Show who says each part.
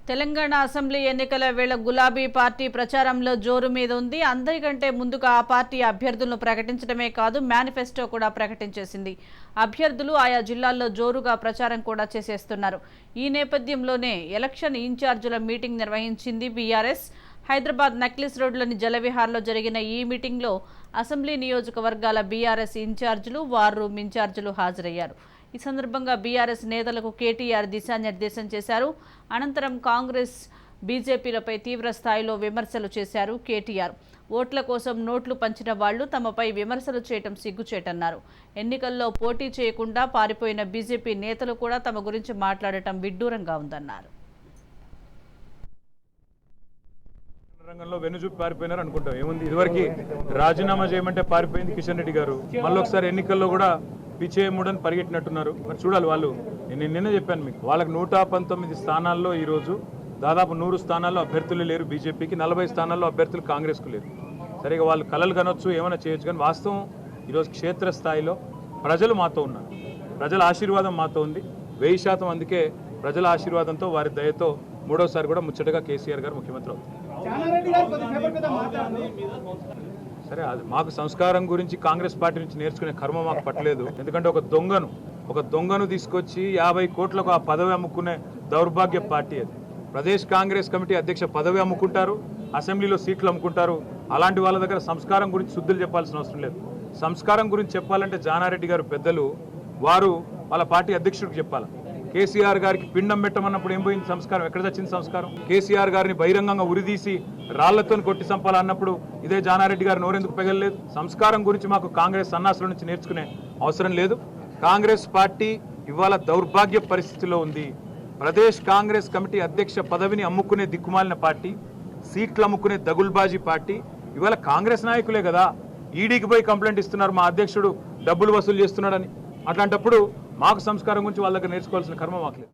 Speaker 1: Telangana assembly ఎన్నికల వేళ గులాబీ పార్టీ ప్రచారంలో జోరు మీద ఉంది. అందరికంటే ముందుగా ఆ పార్టీ అభ్యర్థులను ప్రకటించడమే కాదు, మేనిఫెస్టో కూడా ప్రకటించేసింది. అభ్యర్థులు ఆయా జిల్లాల్లో జోరుగా ప్రచారం కూడా చేసేస్తున్నారు. ఈ నేపథ్యంలోనే ఎలక్షన్ ఇన్ఛార్జీల మీటింగ్ నిర్వహించింది బీఆర్ఎస్. హైదరాబాద్ నక్లిస్ రోడ్లోని జలవిహార్లో జరిగిన ఈ మీటింగ్లో అసెంబ్లీ నియోజకవర్గాల బీఆర్ఎస్ ఇన్ఛార్జీలు, వార్ రూమ్ ఇన్ఛార్జీలు హాజరయ్యారు. ఈ సందర్భంగా బీఆర్ఎస్ నేతలకు కేటీఆర్ దిశానిర్దేశం చేశారు. అనంతరం కాంగ్రెస్, బీజేపీలపై తీవ్ర స్థాయిలో విమర్శలు చేశారు కేటీఆర్. ఓట్ల కోసం నోట్లు పంచిన వాళ్లు తమపై విమర్శలు చేయటం సిగ్గుచేటన్నారు. ఎన్నికల్లో పోటీ చేయకుండా పారిపోయిన బీజేపీ నేతలు కూడా తమ గురించి మాట్లాడటం విడ్డూరంగా ఉందన్నారు.
Speaker 2: రంగంలో వెనుజూపి పారిపోయినారు అనుకుంటాం. ఏముంది, ఇదివరకు రాజీనామా చేయమంటే పారిపోయింది కిషన్ రెడ్డి గారు. మళ్ళీ ఒకసారి ఎన్నికల్లో కూడా పిచేయముడని పరిగెట్టినట్టున్నారు. మరి చూడాలి. వాళ్ళు నేను నిన్న చెప్పాను మీకు, వాళ్ళకి 119 స్థానాల్లో ఈరోజు దాదాపు 100 స్థానాల్లో అభ్యర్థులు లేరు బీజేపీకి, 40 స్థానాల్లో అభ్యర్థులు కాంగ్రెస్కు లేరు. సరిగా వాళ్ళు కలలు కనొచ్చు, ఏమైనా చేయొచ్చు, కానీ వాస్తవం ఈరోజు క్షేత్రస్థాయిలో ప్రజలు మాతో ఉన్నారు. ప్రజల ఆశీర్వాదం మాతో ఉంది 1000%. అందుకే ప్రజల ఆశీర్వాదంతో, వారి దయతో మూడోసారి కూడా ముచ్చటగా కేసీఆర్ గారు ముఖ్యమంత్రి అవుతారు. సరే, అది మాకు సంస్కారం గురించి కాంగ్రెస్ పార్టీ నుంచి నేర్చుకునే కర్మ మాకు పట్టలేదు. ఎందుకంటే ఒక దొంగను తీసుకొచ్చి 50 కోట్లకు ఆ పదవి అమ్ముకునే దౌర్భాగ్య పార్టీ అది. ప్రదేశ్ కాంగ్రెస్ కమిటీ అధ్యక్ష పదవి అమ్ముకుంటారు, అసెంబ్లీలో సీట్లు అమ్ముకుంటారు. అలాంటి వాళ్ళ దగ్గర సంస్కారం గురించి శుద్ధులు చెప్పాల్సిన అవసరం లేదు. సంస్కారం గురించి చెప్పాలంటే జానారెడ్డి గారు పెద్దలు, వారు వాళ్ళ పార్టీ అధ్యక్షుడికి చెప్పాలి. కేసీఆర్ గారికి పిండం పెట్టమన్నప్పుడు ఏం పోయింది సంస్కారం? ఎక్కడ వచ్చింది సంస్కారం? కేసీఆర్ గారిని బహిరంగంగా ఉరిదీసి రాళ్లతో కొట్టి చంపాలన్నప్పుడు ఇదే జానారెడ్డి గారు నోరెందుకు పెగలలేదు? సంస్కారం గురించి మాకు కాంగ్రెస్ సన్నాసుల నుంచి నేర్చుకునే అవసరం లేదు. కాంగ్రెస్ పార్టీ ఇవాళ దౌర్భాగ్య పరిస్థితిలో ఉంది. ప్రదేశ్ కాంగ్రెస్ కమిటీ అధ్యక్ష పదవిని అమ్ముకునే దిక్కుమాలిన పార్టీ, సీట్లు అమ్ముకునే దగుల్బాజీ పార్టీ. ఇవాళ కాంగ్రెస్ నాయకులే కదా ఈడీకి పోయి కంప్లైంట్ ఇస్తున్నారు, మా అధ్యక్షుడు డబ్బులు వసూలు చేస్తున్నాడని. అట్లాంటప్పుడు మాకు సంస్కారం గురించి వాళ్ళ దగ్గర నేర్చుకోవాల్సిన కర్మ మాకు లేదు.